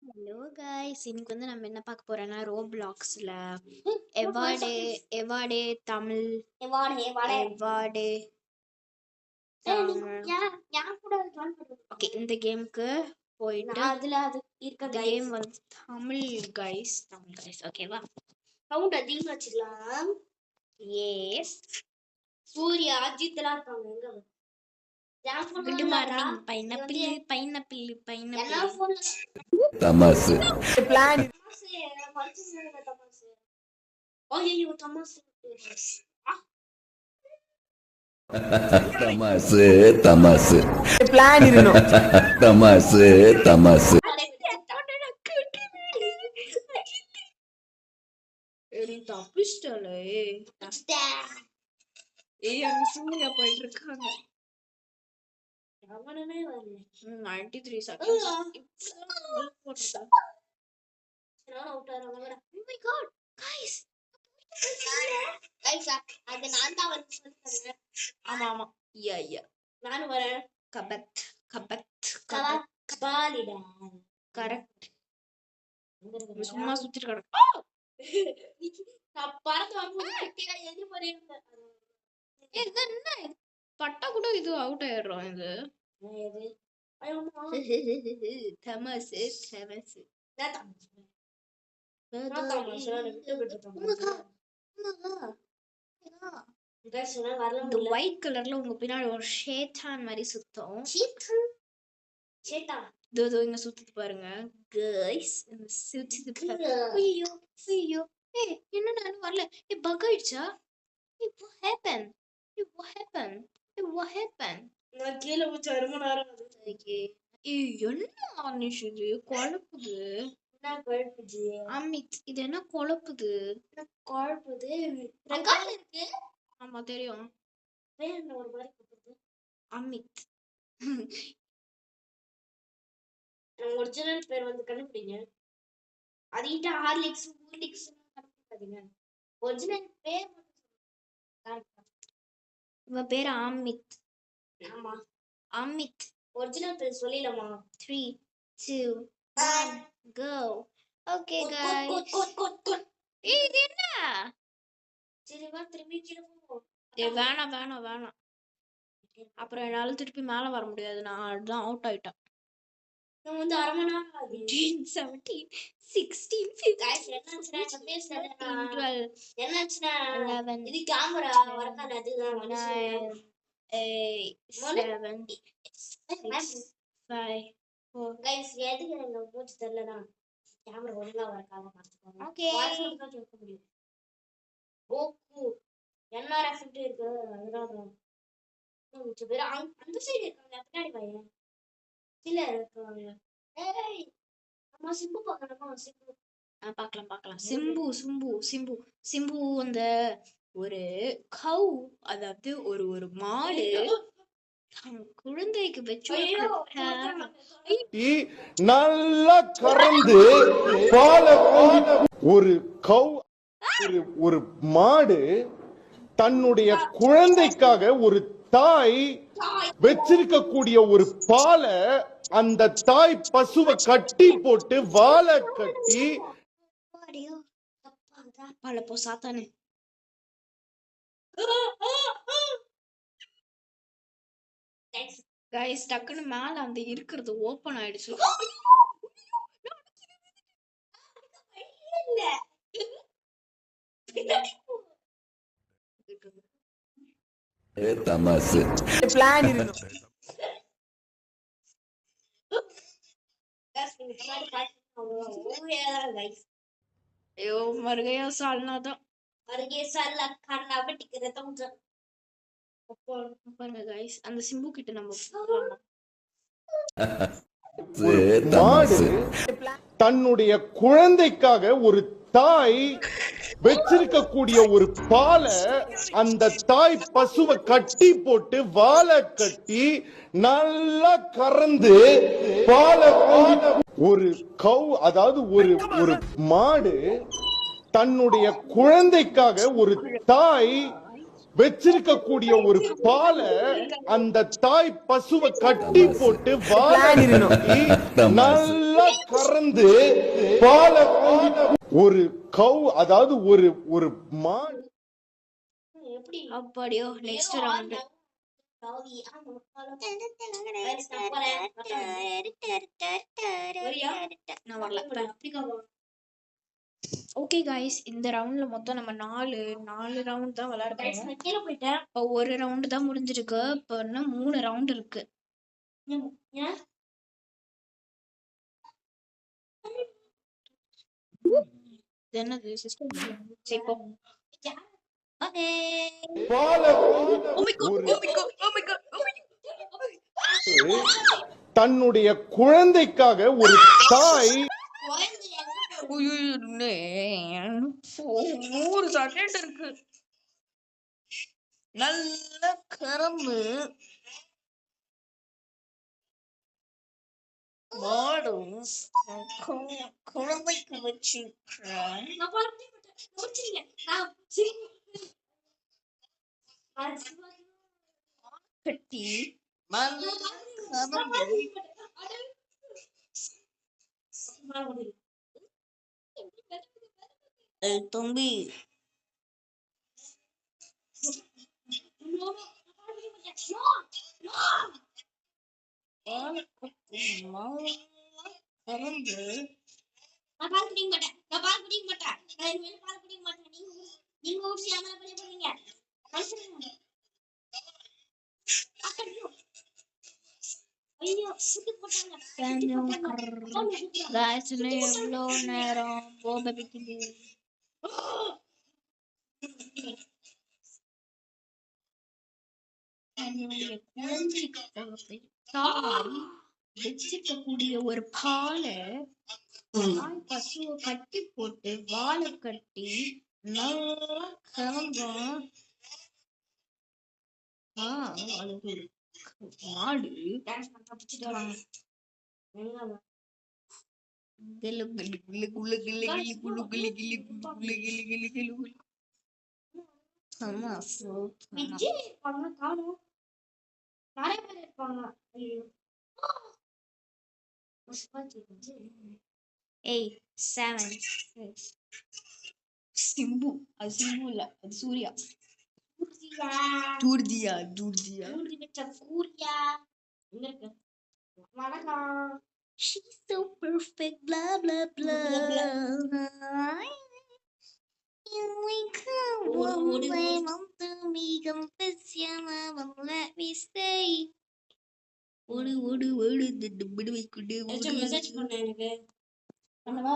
Hello guys, இன்னைக்கு வந்து நம்ம என்ன பார்க்க போறோம்னா ரோப்ளாக்ஸ்ல award award Tamil award okay. இந்த கேமுக்கு போயிட்டு அதுல அது இருக்க கேம் வந்து தமிழ் கைஸ் ஓகேவா? சவுண்ட் அதிகமா வச்சுக்கலாம். எஸ். சூர்யா அஜித் எல்லாம் இருக்காங்க. குட் மார்னிங் பைனாப்பிள் தமாசு பிளான் ஐயோ தமாசு தமாசு தமாசு பிளான் இருக்கணும். தமாசு தமாசு தப்பிச்சிட்டாலே. சூர்யா போயிட்டு இருக்காங்க. 93 seconds. ஆமா ஆமா. நானும் வரேன். கரெக்ட். சும்மா சுத்திட்டு கிடக்கு. பட்டா கூட இது அவுட் ஆயிடுறோம். இது தமாசு இந்த ஒயிட் கலர்ல உங்க பின்னாடி ஒரு ஷேட்டான் மாதிரி சுத்தம். இதோ இங்க சுத்திட்டு பாருங்க கைஸ். சுத்திட்டு ஐயோ ஐயோ. என்ன நானும் வரல. பக் ஆயிடுச்சா? What happened? நான் கீழே போச்சு 1 மணி நேரம் ஆகுது. என்ன ஆனிஷ் இது குழப்புது? என்ன குழப்புது? அமித், இது என்ன குழப்புது? குழப்புது ரெக்கார்ட்ல இருக்கு. ஆமா தெரியும். வேற என்ன ஒரு மாதிரி குழப்புது? அமித். நம்ம ஒரிஜினல் பேர் வந்து கண்டுபிடிங்க. அதிட்ட ஹார்லிக்ஸ் ஹூலிக்ஸ் கண்டுபிடிக்காதீங்க. ஒரிஜினல் பேர் இவன் பேர் அமித். ஆமா அமித். ஒரிஜினல் பேர் சொல்லிடலாமா? 3 2 1 go. Okay guys. இது என்ன? சரி வா திரும்பி கீழ போ. வேணாம். அப்புறம் என்னால திருப்பி மேல வர முடியாது. நான் அதான் அவுட் ஆயிட்டேன். நான் வந்து 1/2 மணி நேரம் ஆகுது. 17 16 15 गाइस என்னாச்சுனா பேசுறேன். 12 என்னாச்சுனா 11 இது கேமரா வரக்கான அதுதான் மனுஷன் 8 7 6 5 4 गाइस எதுக்கு எனக்கு மூச்சு தெரியலனா கேமரா ஒழுங்கா வரக்காம பாத்துக்கோங்க. ஓகே. வாய்ஸ் மட்டும் தான் கேட்க முடியும். கோகு என்ஆர் எஃபெக்ட் இருக்கு. அதனால மூச்சு பேர் அந்த சைடு இருக்காங்க. பின்னாடி வாங்க. கீழ இருக்காங்க. ஏய் அம்மா சிம்பு பார்க்கணுமா? சிம்பு பார்க்கலாம். சிம்பு அந்த ஒரு கவ், அதாவது ஒரு மாடு குழந்தைக்கு வச்சு நல்லா கறந்து பால ஒரு கவ் ஒரு மாடு தன்னுடைய குழந்தைக்காக ஒரு தாய் வச்சிருக்கக்கூடிய ஒரு பாலை அந்த தாய் பசுவை கட்டி போட்டு வாழை கட்டி பழப்போ சாத்தானே. கைஸ் டக்குன்னு மேல அந்த இருக்கிறது ஓபன் ஆயிடுச்சு. தமாசு பிளான் இருக்கணும். ஐயோ மறுகையா சால்னாதான் பாருங்க கைஸ். அந்த சிம்பு கிட்ட நம்ம மாடு தன்னுடைய குழந்தைக்காக ஒரு தாய் வச்சிருக்கக்கூடிய ஒரு பாலை அந்த தாய் பசுவை கட்டி போட்டு வாழை கட்டி நல்லா கறந்து பாலை ஒரு கவ், அதாவது ஒரு மாடு தன்னுடைய குழந்தைக்காக ஒரு தாய் வச்சிருக்கக்கூடிய ஒரு பாலை அந்த தாய் பசுவை கட்டி போட்டு வாழை கட்டி நல்லா கறந்து பாலை ஒரு கவு, அதாவது ஒரு ஒரு மாடு. எப்படி அப்படியோ நெக்ஸ்ட் ரவுண்ட். நான் வரல. ஓகே காய்ஸ், இந்த ரவுண்ட்ல மொத்தம் நம்ம நாலு ரவுண்ட் தான் விளையாட போறோம். கீழே போயிட்டேன். இப்போ ஒரு ரவுண்ட் தான் முடிஞ்சிருக்கு. இப்போ இன்னும் 3 ரவுண்ட் இருக்கு. ஏன் இது என்னது சிஸ்டம்? சரி போ. ஓகே. பாலை தன்னுடைய குழந்தைக்காக ஒரு தாய் 100 செகண்ட் இருக்கு. நல்ல கரும்பு மாடும் குழந்தைக்கு வச்சிருக்கிறேன். நான் பாருங்க முடிச்சிருங்க. நான் சரி கட்டி நல்ல கரும்பு. தம்பி கரும்பு நான் பால் குடிக்க மாட்டேன். நான் இனிமேல் பால் குடிக்க மாட்டேன். நீங்க ஊசி ஏமாற பண்ணீங்க. ஐயோ சுட்டு போட்டாங்க. காய்ஸ், இன்னும் எவ்வளோ நேரம் போக வைக்குது? என்னுடைய குழந்தைக்கு தாய் வச்சிருக்கக்கூடிய ஒரு பாலை தாய் பசுவை கட்டி போட்டு வாழை கட்டி நல்லா கறந்தோம். அது ஒரு மாடு. கிளு கிளு கிளு குளு கிளு கிளு குளு கிளு கிளு குளு கிளு கிளு கிளு கிளு. ஆமா விஜய் இருப்பாங்க காணும். நிறைய பேர் இருப்பாங்க. ஐயோ 8 7 6. சிம்பு. அது சிம்பு இல்ல, அது சூர்யா. சூர்யா தூர்ஜியா. ஊர்தி வச்ச சூர்யா எங்க இருக்கு? வணக்கம். She's so perfect, blah blah blah. Let me stay. ஓடு ஓடு ஓடு விடுவை குடு. மெசேஜ் பண்ண எனக்கு. பண்ணவா?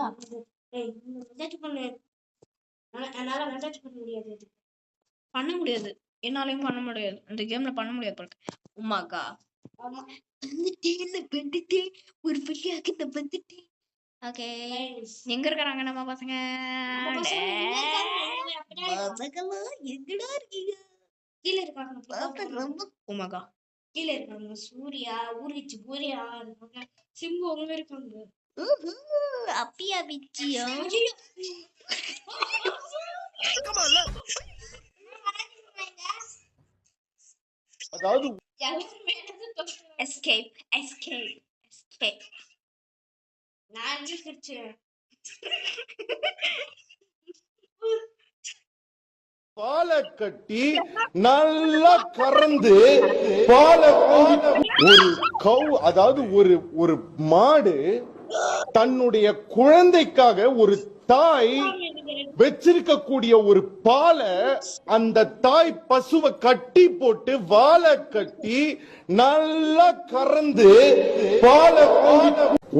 ஏய் மெசேஜ் பண்ணு. என்னால மெசேஜ் பண்ண முடியாது. பண்ண முடியாது. என்னாலையும் பண்ண முடியாது. இந்த கேம்ல பண்ண முடியாது பாருங்க. உமாக்கா ஆமா வந்துட்டேன். ஒரு வழியாக நான் வந்துட்டேன். ஓகே, எங்க இருக்காங்க நம்ம பசங்க? பசங்களா எங்கடா இருக்கீங்க? கீழே இருக்காங்க. பார்த்தா ரொம்ப உமாக்கா கீழே இருக்காங்க. சூர்யா ஊர்விச்சு சூர்யா இருக்காங்க. சிம்பு அவங்க இருக்காங்க. அப்பியா பிச்சியா? அதாவது எஸ்கேப். நான் எங்க சிரிச்சேன்? பாலை கட்டி நல்லா கறந்து பாலை ஒரு கவு, அதாவது ஒரு ஒரு மாடு தன்னுடைய குழந்தைக்காக ஒரு தாய் வச்சிருக்கக்கூடிய ஒரு பாலை அந்த தாய் பசுவை கட்டி போட்டு வாழை கட்டி நல்லா கறந்து பாலை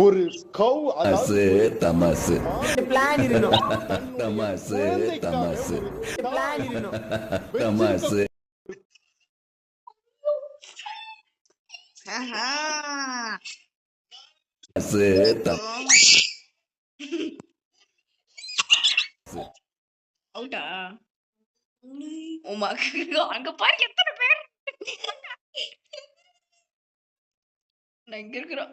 ஒரு கவு, தமாசு தமாசு தமாசு தமாசு தமாசு. அவுட்டா? உமாக்கு அங்க பாரு எத்தனை பேர். நான் இங்க இருக்கிறோம்.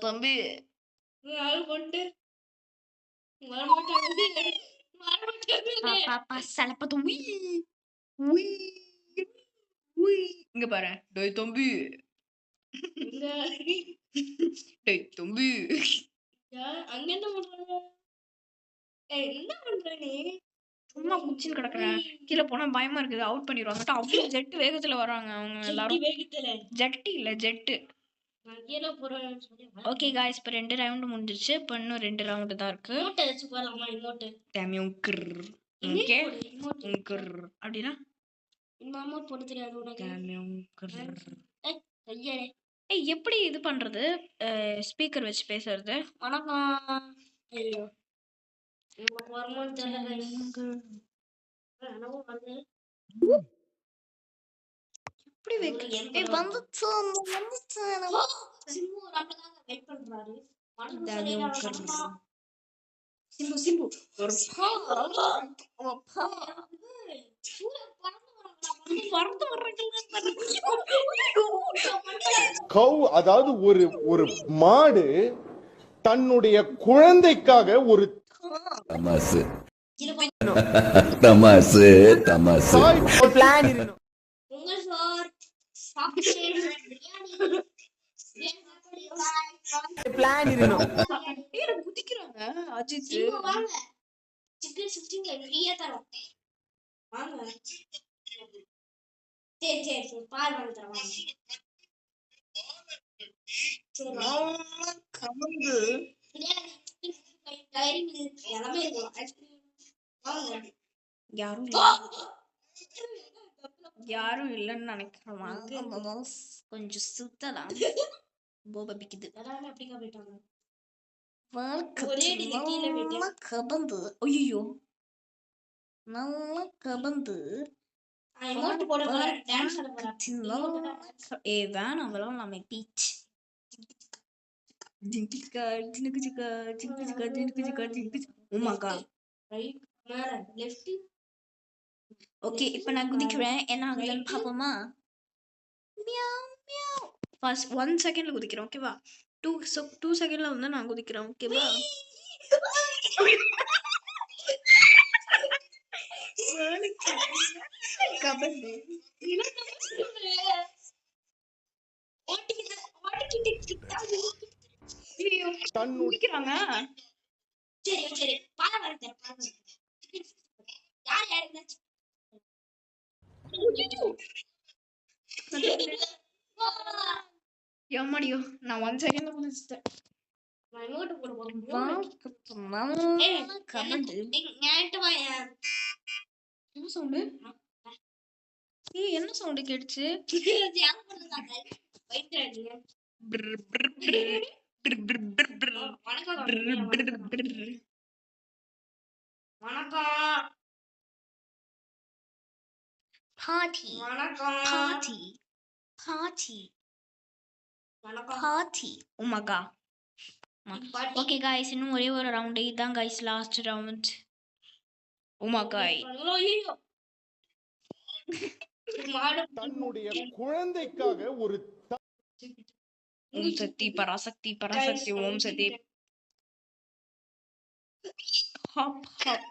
தம்பி கொண்டு வரமாட்டாங்க. வரமாட்டாங்க. பாப்பா சலப்பத்து உய் உய் உய். இங்க பாரு. டேய் தம்பி. இங்க டேய் தம்பி. அங்க என்ன பண்றாங்க? என்ன பண்ற நீ? சும்மா குச்சின்னு கிடக்குறேன். கீழே போனா பயமா இருக்குது. அவுட் பண்ணிடுவாங்க. அவ்வளோ ஜெட்டு வேகத்துல வராங்க அவங்க எல்லாரும். வேகத்துல ஜெட்டு இல்ல ஜெட்டு. நான் கீழே போறேன்னு சொல்லி ஓகே காய்ஸ், இப்போ 2 ரவுண்டு முடிஞ்சிருச்சு. இப்போ இன்னும் 2 ரவுண்டு தான் இருக்கு. இமோட்டை வச்சு போலாமா? இமோட்டு டேமியும் கிர். ஓகே கிர் அப்படின்னா இந்த அமௌண்ட் போட்டு தெரியாது உனக்கு. டேமியும் கிர். கையே ஏய் எப்படி இது பண்றது? ஸ்பீக்கர் வச்சு பேசுறது. வணக்கம். ஐயோ நமக்கு வருமானு தெரியல. எனவும் வந்து எப்படி வைக்க? ஏய் வந்துச்சு வந்துச்சு. சிம்பு நம்மளுக்காக வெயிட் பண்றாரு. மனசு டேமியும் சரியில்லை. கிர். சிம்பு சிம்பு ஒரு பா பறந்து கவ் அதாவது ஒரு ஒரு மாடு தன்னுடைய குழந்தைக்காக ஒரு தமாசு தமாசு தமாசு தாய் உங்க சார் சாப்பிட்டு பிரியாணி குதிக்கிறாங்க அஜித். சிம்பு வாங்க. சிக்கன் 16 ஃப்ரீயா தரோம். வாங்க. சரி சரி சரி பால் வாங்கி தரோம் வாங்க. சரி வாங்க. கமந்து பிரியாணி டைரி மில்க் எல்லாமே இருக்கும். ஐஸ்கிரீம் வாங்க. யாரும் யாரும் இல்லைன்னு நினைக்கிறேன். கொஞ்சம் சுத்தலாம். போபா பிக்குது. எல்லாருமே அப்படிக்கா போயிட்டாங்க. ஒரே அடியில கீழே போயிட்டேன். கபந்து ஐயோ நல்லா கபந்து. இமோட் போட போறேன். டான்ஸ் ஆட போறேன். ஏ வேணாம் விளாடலாமே பீச். ஜிங்கிச்சிக்கா ஜினுக்குச்சிக்கா ஜிங்கிச்சிக்கா ஜினுக்குச்சிக்கா ஜிங்கிச்சிக்கா. உமாக்கா ரைட் மேல லெஃப்ட். ஓகே இப்போ நான் குதிக்கிறேன். என்ன ஆகுதுன்னு பார்ப்போமா? Meow meow. ஃபர்ஸ்ட் 1 செகண்ட்ல குதிக்கிறேன். ஓகேவா? 2 செகண்ட்ல வந்து நான் குதிக்கிறேன். ஓகேவா? கபந்து குதிக்கிறாங்க. சரி சரி பால் வாங்கி தரேன். பால் வாங்கி தரேன். யார் யார் இருந்தாச்சு? எம்மாடியோ நான் 1 செகண்ட்ல குதிச்சிட்டேன். நான் இமோட் போட போறேன். கபந்து ஞாயிட்டு வாங்க. என்ன சவுண்டு? ஏய் என்ன சவுண்டு கேட்டுச்சு? தியானம் பண்ணுங்க. வெயிட் ஆடுங்க. வணக்கம் வணக்கம் Party, வணக்கம் party, party, வணக்கம். party. Oh my god. பாட்டி. Okay guys, இன்னும் ஒரே ஒரு ரவுண்ட். இதான் guys last round. Oh my god. ஐயோ. மாடு தன்னுடைய குழந்தைக்காக ஒரு ஓம் சக்தி பராசக்தி பராசக்தி ஓம் சக்தி. Hop hop.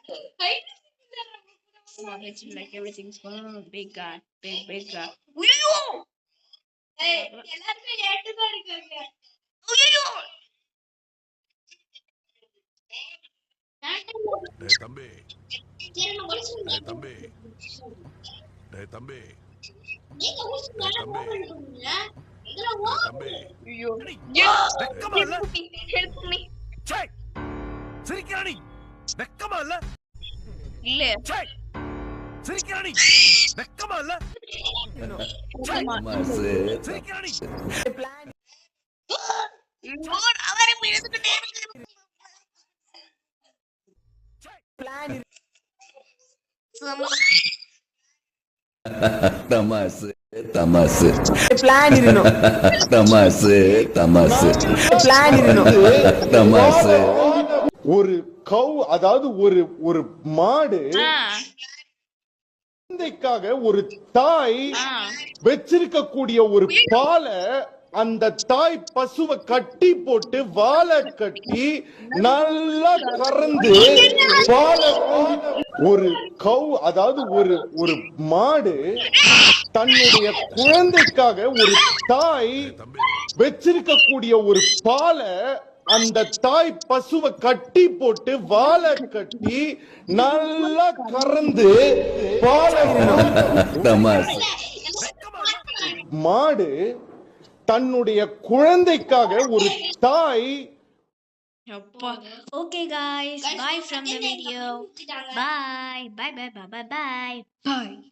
Like everything's going big guy, big guy. ஐயோ. ஏய் எல்லாரும் ஏட்டு தான் இருக்காங்க. ஐயோ. டேய் தம்பி சரி நான் முடிச்சுறேன். டேய் தம்பி டேய் தம்பி நீங்க ஊசி மேல போடுறீங்க. இதெல்லாம் டேய் தம்பி ஐயோ. வெக்கமா இல்ல Help me. சே சிரிக்கறானி வெக்கமா இல்ல இல்ல. சே சிரிக்கறானி வெக்கமா இல்ல தமாசு சிரிக்கறானி அவரை எழுதுகிட்டே இருக்கு. தமாசு தமாசு தமாசு தமாசு தமாசு ஒரு கவ் அதாவது ஒரு ஒரு மாடு குழந்தைக்காக ஒரு தாய் வச்சிருக்கக்கூடிய ஒரு பாலை அந்த தாய் பசுவை கட்டி போட்டு வாழை கட்டி நல்லா கறந்து பாலை ஒரு கவு அதாவது ஒரு ஒரு மாடு தன்னுடைய குழந்தைக்காக ஒரு தாய் வச்சிருக்கக்கூடிய ஒரு பாலை அந்த தாய் பசுவை கட்டி போட்டு வாழை கட்டி நல்லா கறந்து பாலை தமாசு மாடு தன்னுடைய குழந்தைக்காக ஒரு தாய் அப்பா. Okay guys, bye from the video. Bye. Bye.